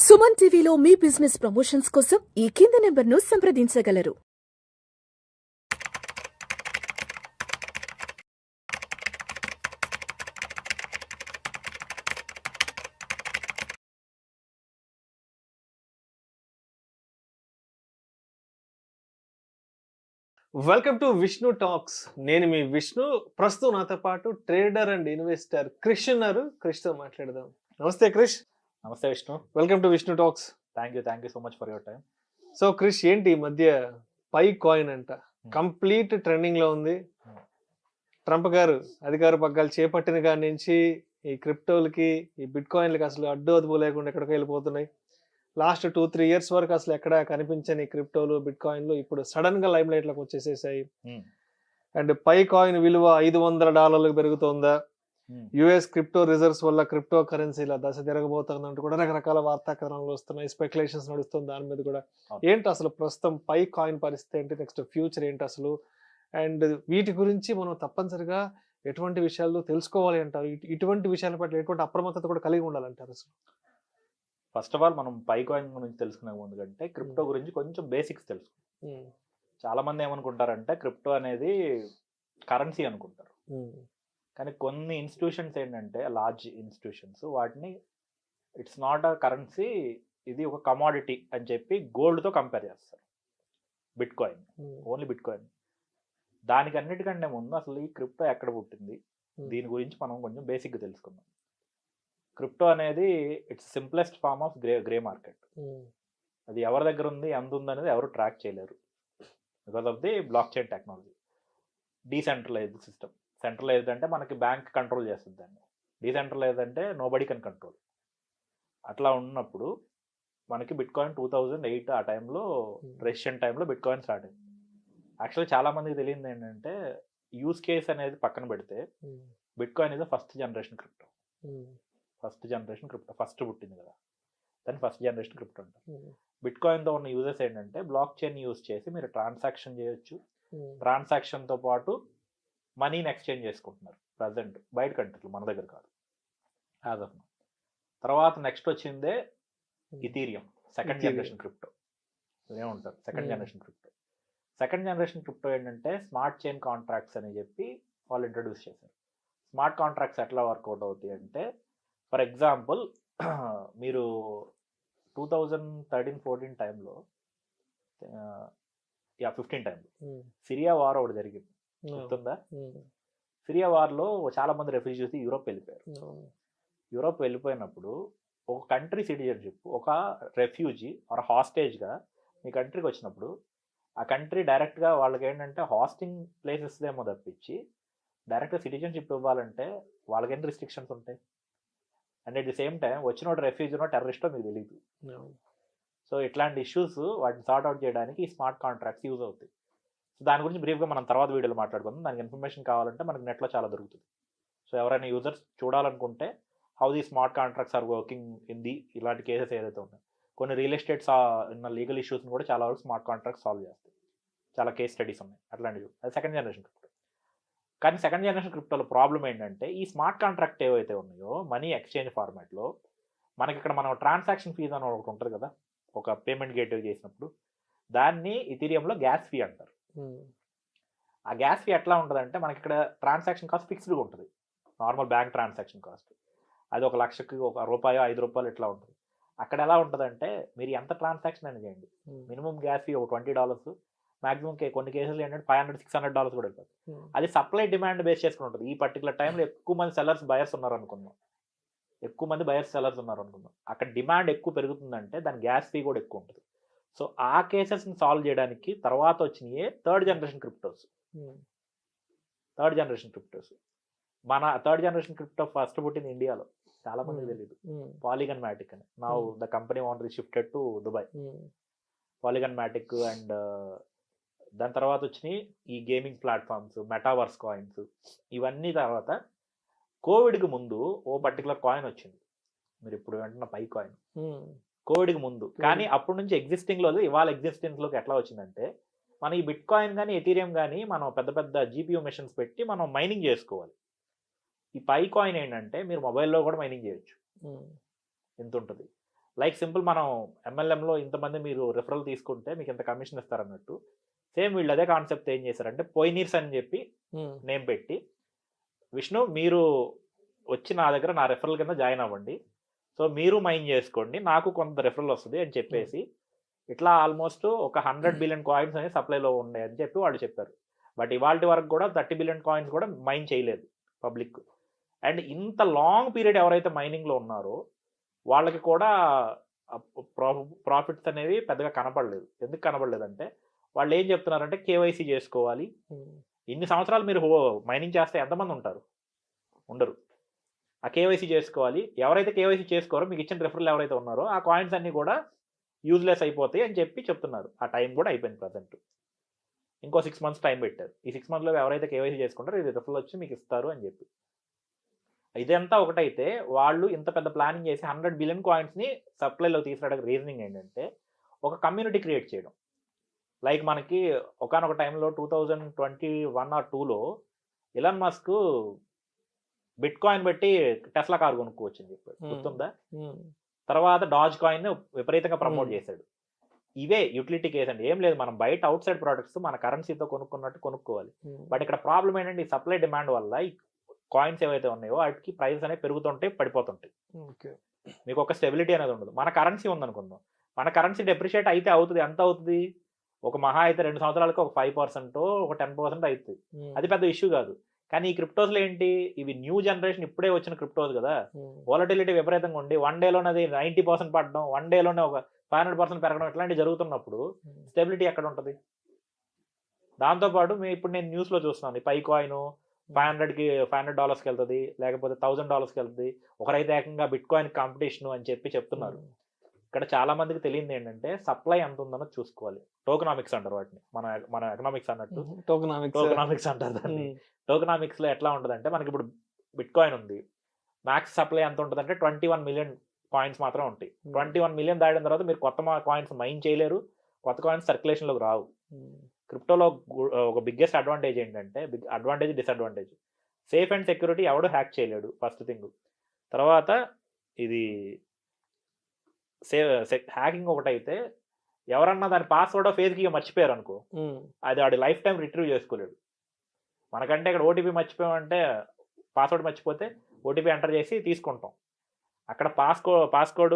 సుమన్ టీవీలో మీ business promotions కోసం ఈ కింది నెంబర్ను సంప్రదించగలరు. Welcome to Vishnu talks. నేను మీ విష్ణు. ప్రస్తుతం నాతో పాటు ట్రేడర్ అండ్ ఇన్వెస్టర్ క్రిష్ ఉన్నారు. క్రిష్తో మాట్లాడదాం. నమస్తే క్రిష్. నమస్తే Vishnu. Welcome to Vishnu talks. Thank you so much for your time. So Krish, ఏంటి ఈ మధ్య పై కాయిన్ అంట కంప్లీట్ ట్రెండింగ్ లో ఉంది. ట్రంప్ గారు అధికార పగ్గాలు చేపట్టిన కాడి నుంచి ఈ క్రిప్టోలకి, ఈ బిట్ కాయిన్లకి అసలు అడ్డు అదుపు లేకుండా ఎక్కడికి వెళ్ళిపోతున్నాయి. లాస్ట్ 2-3 years వరకు అసలు ఎక్కడ కనిపించని క్రిప్టోలు, బిట్ కాయిన్లు ఇప్పుడు సడన్ గా లైమ్ లైట్ లోకి వచ్చేసేసాయి. అండ్ పై కాయిన్ విలువ $500 పెరుగుతోందా, యుఎస్ క్రిప్టో రిజర్వ్స్ వల్ల క్రిప్టో కరెన్సీల దశ తిరగబోతుందంటూ కూడా రకరకాల వార్తా కథనాలు వస్తున్నాయి. స్పెక్యులేషన్స్ నడుస్తుంది దాని మీద కూడా. ఏంటి అసలు ప్రస్తుతం పై కాయిన్ పరిస్థితి ఏంటి, నెక్స్ట్ ఫ్యూచర్ ఏంటి అసలు, అండ్ వీటి గురించి మనం తప్పనిసరిగా ఎటువంటి విషయాలు తెలుసుకోవాలి అంటారు, ఇటువంటి విషయాల పట్ల ఎటువంటి అప్రమత్తత కూడా కలిగి ఉండాలంటారు అసలు? ఫస్ట్ ఆఫ్ ఆల్ మనం పై కాయిన్ గురించి తెలుసుకునే ముందు కంటే క్రిప్టో గురించి కొంచెం బేసిక్స్ తెలుసుకుంటాం. చాలా మంది ఏమనుకుంటారంటే క్రిప్టో అనేది కరెన్సీ అనుకుంటారు. కానీ కొన్ని ఇన్స్టిట్యూషన్స్ ఏంటంటే, లార్జ్ ఇన్స్టిట్యూషన్స్, వాటిని ఇట్స్ నాట్ అ కరెన్సీ, ఇది ఒక కమాడిటీ అని చెప్పి గోల్డ్తో కంపేర్ చేస్తారు. Bit coin, only bit coin. దానికి అన్నిటికంటే ముందు అసలు ఈ క్రిప్టో ఎక్కడ పుట్టింది, దీని గురించి మనం కొంచెం బేసిక్గా తెలుసుకుందాం. క్రిప్టో అనేది its simplest form of grey market. అది ఎవరి దగ్గర ఉంది, ఎంత ఉంది అనేది ఎవరు ట్రాక్ చేయలేరు, because of the blockchain technology. Decentralised system. Centralised అంటే మనకి బ్యాంక్ కంట్రోల్ చేస్తుంది దాన్ని, డీసెంట్రలైజ్డ్ అంటే నోబడీ కెన్ కంట్రోల్. అట్లా ఉన్నప్పుడు మనకి బిట్ కాయిన్ 2008 ఆ టైంలో, రష్యన్ టైంలో బిట్ కాయిన్ స్టార్ట్ అయింది. యాక్చువల్లీ చాలా మందికి తెలియదు ఏంటంటే, యూస్ కేస్ అనేది పక్కన పెడితే బిట్ కాయిన్ ఇది ఫస్ట్ జనరేషన్ క్రిప్టో. ఫస్ట్ పుట్టింది కదా, దాన్ని ఫస్ట్ జనరేషన్ క్రిప్టో అంటారు. బిట్ కాయిన్తో ఉన్న యూజెస్ ఏంటంటే, బ్లాక్ చైన్ యూజ్ చేసి మీరు ట్రాన్సాక్షన్ చేయొచ్చు. ట్రాన్సాక్షన్తో పాటు మనీని ఎక్స్చేంజ్ చేసుకుంటున్నారు ప్రజెంట్ బయట కంట్రీలు, మన దగ్గర కాదు యాజ్ ఆఫ్ నౌ. తర్వాత నెక్స్ట్ వచ్చిందే ఇథీరియం, సెకండ్ జనరేషన్ క్రిప్టో. ఏముంటారు సెకండ్ జనరేషన్ క్రిప్టో ఏంటంటే, స్మార్ట్ చైన్ కాంట్రాక్ట్స్ అని చెప్పి వాళ్ళు ఇంట్రడ్యూస్ చేశారు. స్మార్ట్ కాంట్రాక్ట్స్ ఎట్లా వర్కౌట్ అవుతాయి అంటే, ఫర్ ఎగ్జాంపుల్ మీరు 2013-14 టైంలో, 15 టైంలో సిరియా వార్ ఒకటి జరిగింది, గుర్తుందా? సిరియా వార్లో చాలా మంది రెఫ్యూజీస్ యూరోప్ వెళ్ళిపోయారు. యూరోప్ వెళ్ళిపోయినప్పుడు ఒక కంట్రీ సిటిజన్షిప్, ఒక రెఫ్యూజీ ఆర్ హాస్టేజ్గా మీ కంట్రీకి వచ్చినప్పుడు, ఆ కంట్రీ డైరెక్ట్గా వాళ్ళకి ఏంటంటే హాస్టింగ్ ప్లేసెస్ ఏమో తప్పించి డైరెక్ట్గా సిటిజన్షిప్ ఇవ్వాలంటే వాళ్ళకి ఎన్ని రిస్ట్రిక్షన్స్ ఉంటాయి. And at the same time వచ్చిన రెఫ్యూజీనో టెర్రరిస్టో మీకు తెలియదు. సో ఇట్లాంటి ఇష్యూస్ వాటిని సార్ట్ అవుట్ చేయడానికి ఈ స్మార్ట్ కాంట్రాక్ట్స్ యూజ్ అవుతాయి. సో దాని గురించి బ్రీఫ్గా మనం తర్వాత వీడియోలో మాట్లాడుకుందాం. దానికి ఇన్ఫర్మేషన్ కావాలంటే మనకి నెట్లో చాలా దొరుకుతుంది. సో ఎవరైనా యూజర్స్ చూడాలనుకుంటే how the smart contracts are working in the ఇలాంటి కేసెస్ ఏదైతే ఉన్నాయో, కొన్ని రియల్ ఎస్టేట్స్ ఉన్న లీగల్ ఇష్యూస్ని కూడా చాలా వరకు స్మార్ట్ కాంట్రాక్ట్స్ సాల్వ్ చేస్తాయి. చాలా కేస్ స్టడీస్ ఉన్నాయి అట్లాంటివి. అది సెకండ్ జనరేషన్ క్రిప్టో. కానీ సెకండ్ జనరేషన్ క్రిప్టోలో ప్రాబ్లం ఏంటంటే, ఈ స్మార్ట్ కాంట్రాక్ట్ ఏవైతే ఉన్నాయో మనీ ఎక్స్చేంజ్ ఫార్మాట్లో, మనకి ఇక్కడ మనం ట్రాన్సాక్షన్ ఫీజ్ అని ఒకటి ఉంటుంది కదా, ఒక పేమెంట్ గేట్వే చేసినప్పుడు, దాన్ని ఇథీరియంలో గ్యాస్ ఫీ అంటారు. ఆ గ్యాస్ ఫీ ఎట్లా ఉంటుందంటే, మనకి ఇక్కడ ట్రాన్సాక్షన్ కాస్ట్ ఫిక్స్డ్గా ఉంటుంది. నార్మల్ బ్యాంక్ ట్రాన్సాక్షన్ కాస్ట్ అది ₹1,00,000కి ₹1, ₹5 ఇట్లా ఉంటుంది. అక్కడ ఎలా ఉంటుందంటే, మీరు ఎంత ట్రాన్సాక్షన్ అయినా చేయండి, మినిమం గ్యాస్ ఫీ ఒక $20, మాక్సిమం కొన్ని కేసులు ఏంటంటే $500-600 కూడా అయిపోతుంది. అది సప్లై డిమాండ్ బేస్ చేసుకుని ఉంటుంది. ఈ పర్టికులర్ టైంలో ఎక్కువ మంది సెల్లర్స్ బయర్స్ ఉన్నారు అనుకుందాం, అక్కడ డిమాండ్ ఎక్కువ పెరుగుతుందంటే దాని గ్యాస్ ఫీ కూడా ఎక్కువ ఉంటుంది. సో ఆ కేసెస్ని సాల్వ్ చేయడానికి తర్వాత వచ్చినాయే థర్డ్ జనరేషన్ క్రిప్టోస్. మన థర్డ్ జనరేషన్ క్రిప్టో ఫస్ట్ పుట్టింది ఇండియాలో, చాలా మంది తెలియదు. పాలిగన్ మ్యాటిక్ అని. Now the company owner shifted to Dubai. Polygon Matic and దాని తర్వాత వచ్చినాయి ఈ గేమింగ్ ప్లాట్ఫామ్స్, మెటావర్స్ కాయిన్స్, ఇవన్నీ. తర్వాత కోవిడ్కి ముందు ఓ పర్టికులర్ కాయిన్ వచ్చింది, మీరు ఇప్పుడు అంటున్న పై కాయిన్. కోవిడ్కి ముందు, కానీ అప్పటి నుంచి ఎగ్జిస్టింగ్లో, ఇవాళ ఎగ్జిస్టెన్స్లోకి ఎట్లా వచ్చిందంటే, మన ఈ బిట్ కాయిన్ కానీ ఎథీరియం కానీ మనం పెద్ద పెద్ద జీపీయూ మెషిన్స్ పెట్టి మనం మైనింగ్ చేసుకోవాలి. ఈ పై కాయిన్ ఏంటంటే మీరు మొబైల్లో కూడా మైనింగ్ చేయొచ్చు. ఎంత ఉంటుంది. లైక్ సింపుల్ మనం MLMలో ఇంతమంది మీరు రిఫరల్ తీసుకుంటే మీకు ఇంత కమిషన్ ఇస్తారన్నట్టు, సేమ్ వీళ్ళు అదే కాన్సెప్ట్ ఏం చేశారంటే పోయినీర్స్ అని చెప్పి నేమ్ పెట్టి, విష్ణు మీరు వచ్చి నా దగ్గర నా రెఫరల్ కింద జాయిన్ అవ్వండి, సో మీరు మైన్ చేసుకోండి, నాకు కొంత రెఫరల్ వస్తుంది అని చెప్పేసి ఇట్లా ఆల్మోస్ట్ ఒక 100 బిలియన్ కాయిన్స్ అనేది సప్లైలో ఉన్నాయి అని చెప్పి వాళ్ళు చెప్పారు. బట్ ఇవాళ వరకు కూడా 30 బిలియన్ కాయిన్స్ కూడా మైన్ చేయలేదు పబ్లిక్. అండ్ ఇంత లాంగ్ పీరియడ్ ఎవరైతే మైనింగ్లో ఉన్నారో వాళ్ళకి కూడా ప్రాఫిట్స్ అనేవి పెద్దగా కనపడలేదు. ఎందుకు కనపడలేదంటే వాళ్ళు ఏం చెప్తున్నారంటే కేవైసీ చేసుకోవాలి. ఇన్ని సంవత్సరాలు మీరు మైనింగ్ చేస్తే ఎంతమంది ఉంటారు? ఉండరు. ఆ కేవైసీ చేసుకోవాలి. ఎవరైతే కేవైసీ చేసుకోరో మీకు ఇచ్చిన రిఫరల్ ఎవరైతే ఉన్నారో ఆ కాయిన్స్ అన్నీ కూడా యూజ్లెస్ అయిపోతాయి అని చెప్పి చెప్తున్నారు. ఆ టైం కూడా అయిపోయింది ప్రజెంట్. ఇంకో 6 months టైం పెట్టారు. ఈ 6 monthsలో ఎవరైతే కేవైసీ చేసుకుంటారో ఇది రిఫరల్ వచ్చి మీకు ఇస్తారు అని చెప్పి. ఇదంతా ఒకటైతే వాళ్ళు ఇంత పెద్ద ప్లానింగ్ చేసి 100 బిలియన్ కాయిన్స్ని సప్లైలో తీసుకురావడానికి రీజనింగ్ ఏంటంటే ఒక కమ్యూనిటీ క్రియేట్ చేయడం. లైక్ మనకి ఒకానొక టైంలో 2021 or 2022లో ఎలాన్ మస్క్ బిట్ కాయిన్ పెట్టి టెస్లా కార్ కొనుక్కోవచ్చు అని చెప్పాడు, గుర్తుందా? తర్వాత డాజ్ కాయిన్ విపరీతంగా ప్రమోట్ చేశాడు. ఇవే యూటిలిటీ కేస్ అండి. ఏం లేదు, మనం బయట అవుట్ సైడ్ ప్రోడక్ట్స్ మన కరెన్సీతో కొనుక్కున్నట్టు కొనుక్కోవాలి. బట్ ఇక్కడ ప్రాబ్లం ఏంటంటే ఈ సప్లై డిమాండ్ వల్ల ఈ కాయిన్స్ ఏవైతే ఉన్నాయో వాటికి ప్రైస్ అనేవి పెరుగుతుంటాయి, పడిపోతుంటాయి. మీకు ఒక స్టెబిలిటీ అనేది ఉండదు. మన కరెన్సీ ఉందనుకుందాం, మన కరెన్సీ డెప్రిషియేట్ అయితే అవుతుంది. ఎంత అవుతుంది? ఒక మహా అయితే 2 సంవత్సరాలకు ఒక 5% ఒక 10% అవుతుంది. అది పెద్ద ఇష్యూ కాదు. కానీ ఈ క్రిప్టోస్లో ఏంటి, ఇవి న్యూ జనరేషన్ ఇప్పుడే వచ్చిన క్రిప్టోస్ కదా, వాలటిలిటీ విపరీతంగా ఉండి 1 dayలోనే అది 90% పడడం, 1 dayలోనే ఒక 500% పెరగడం, ఇట్లాంటివి జరుగుతున్నప్పుడు స్టెబిలిటీ ఎక్కడ ఉంటుంది? దాంతోపాటు ఇప్పుడు నేను న్యూస్లో చూస్తున్నాను, పై కాయిన్ $500కి వెళ్తుంది, లేకపోతే $1000కి వెళ్తుంది. ఒకరైతే ఏకంగా బిట్ కాయిన్ కాంపిటీషన్ అని చెప్పి చెప్తున్నారు. ఇక్కడ చాలా మందికి తెలియదు ఏంటంటే సప్లై ఎంత ఉందన్నది చూసుకోవాలి. టోకనామిక్స్ అంటారు వాటిని, మన ఎకనామిక్స్ అన్నట్టు టోకనామిక్స్ అంటారు దాన్ని. టోకనామిక్స్లో ఎట్లా ఉంటుందంటే మనకి ఇప్పుడు బిట్ కాయిన్ ఉంది, మ్యాక్స్ సప్లై ఎంత ఉంటుందంటే 21 మిలియన్ కాయిన్స్ మాత్రం ఉంటాయి. 21 మిలియన్ దాటిన తర్వాత మీరు కొత్త కాయిన్స్ మైన్ చేయలేరు, కొత్త కాయిన్స్ సర్క్యులేషన్లోకి రావు. క్రిప్టోలో ఒక బిగ్గెస్ట్ అడ్వాంటేజ్ ఏంటంటే, డిసడ్వాంటేజ్, సేఫ్ అండ్ సెక్యూరిటీ ఎవడు హ్యాక్ చేయలేడు ఫస్ట్ థింగ్. తర్వాత ఇది హ్యాకింగ్ ఒకటైతే ఎవరన్నా దాని పాస్వర్డ్ ఫేస్ కీ మర్చిపోయారు అనుకో, అది వాడి లైఫ్ టైం రిట్రీవ్ చేసుకోలేడు. మనకంటే ఇక్కడ ఓటీపీ మర్చిపోయామంటే, పాస్వర్డ్ మర్చిపోతే ఓటీపీ ఎంటర్ చేసి తీసుకుంటాం. అక్కడ పాస్వర్డ్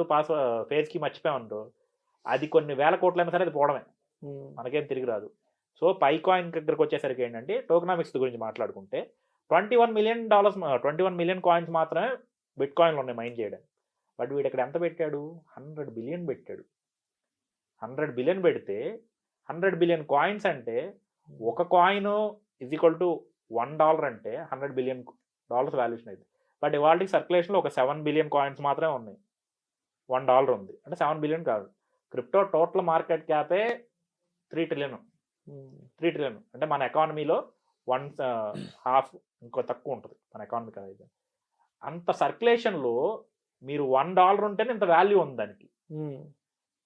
ఫేస్ కీ మర్చిపోయామనుకో, అది కొన్ని వేల కోట్లైనా సరే అది పోవడమే, మనకేం తిరిగి రాదు. సో పై కాయిన్ దగ్గరకు వచ్చేసరికి ఏంటంటే టోకనామిక్స్ గురించి మాట్లాడుకుంటే 21 మిలియన్ కాయిన్స్ మాత్రమే బిట్ కాయిన్లు ఉన్నాయి మైన్ చేయడం. బట్ వీడు ఇక్కడ ఎంత పెట్టాడు? 100 బిలియన్ పెట్టాడు. 100 బిలియన్ పెడితే 100 బిలియన్ కాయిన్స్ అంటే ఒక కాయిన్ $1 అంటే $100 బిలియన్ వాల్యూషన్ అయితే. బట్ ఇవాళకి సర్క్యులేషన్లో ఒక 7 బిలియన్ కాయిన్స్ మాత్రమే ఉన్నాయి, $1 ఉంది అంటే 7 బిలియన్ కాదు. క్రిప్టో టోటల్ మార్కెట్ క్యాపే 3 ట్రిలియన్ అంటే మన ఎకానమీలో 1/2 ఇంకో తక్కువ ఉంటుంది మన ఎకానమీ అయితే. అంత సర్క్యులేషన్లో మీరు $1 ఉంటేనే ఇంత వాల్యూ ఉంది దానికి.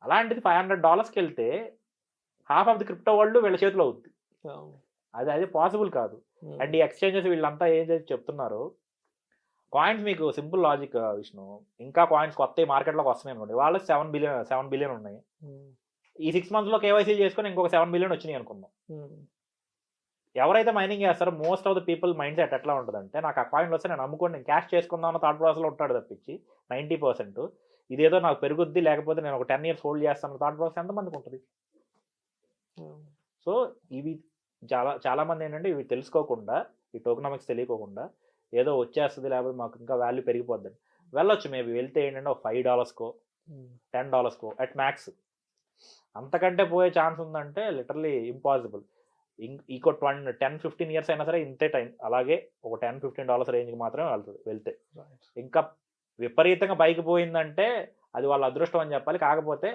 అలాంటిది $500కి వెళ్తే half of the crypto world వీళ్ళ చేతిలో అవుద్ది. అది పాసిబుల్ కాదు. అండ్ ఈ ఎక్స్చేంజెస్ వీళ్ళంతా ఏం చెప్తున్నారు, కాయిన్స్ మీకు సింపుల్ లాజిక్ విష్ణు, ఇంకా కాయిన్స్ కొత్త మార్కెట్లోకి వస్తున్నాయి అనుకోండి, వాళ్ళకి 7 బిలియన్ ఉన్నాయి. ఈ 6 monthsలో కేవైసీ చేసుకొని ఇంకొక 7 బిలియన్ వచ్చినాయి అనుకుందాం. ఎవరైతే మైనింగ్ చేస్తారో most of the people mind set ఎట్లా ఉంటుందంటే, నాకు ఆ కాయిన్లు వస్తే నేను అమ్ముకొని నేను క్యాష్ చేసుకుందాం అన్న థాట్ ప్రాసెస్లో ఉంటాడు తప్పించి 90% ఇదేదో నాకు పెరుగుద్ది, లేకపోతే నేను ఒక 10 years హోల్డ్ చేస్తాను థాట్ ప్రాసెస్ ఎంతమందికి ఉంటుంది? సో ఇవి చాలా మంది ఏంటంటే ఇవి తెలుసుకోకుండా, ఈ టోకనామిక్స్ తెలియకోకుండా ఏదో వచ్చేస్తుంది, లేకపోతే మాకు ఇంకా వాల్యూ పెరిగిపోద్దని వెళ్ళొచ్చు. మేబీ వెళ్తే ఏంటంటే ఒక $5కో $10కో అట్ మ్యాక్స్, అంతకంటే పోయే ఛాన్స్ ఉందంటే లిటరలీ ఇంపాసిబుల్. ఇంకో 10-15 years అయినా సరే ఇంతే టైం, అలాగే ఒక $10-15 రేంజ్కి మాత్రమే వెళ్తే. ఇంకా విపరీతంగా పైకి పోయిందంటే అది వాళ్ళ అదృష్టం అని చెప్పాలి. కాకపోతే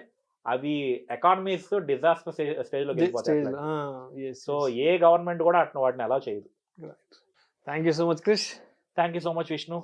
అవి ఎకానమీస్ డిజాస్టర్ స్టేజ్లోకి వెళ్ళిపోతాయి. సో ఏ గవర్నమెంట్ కూడా వాటిని అలా చేయదు. Thank you so much Krish. Thank you so much Vishnu.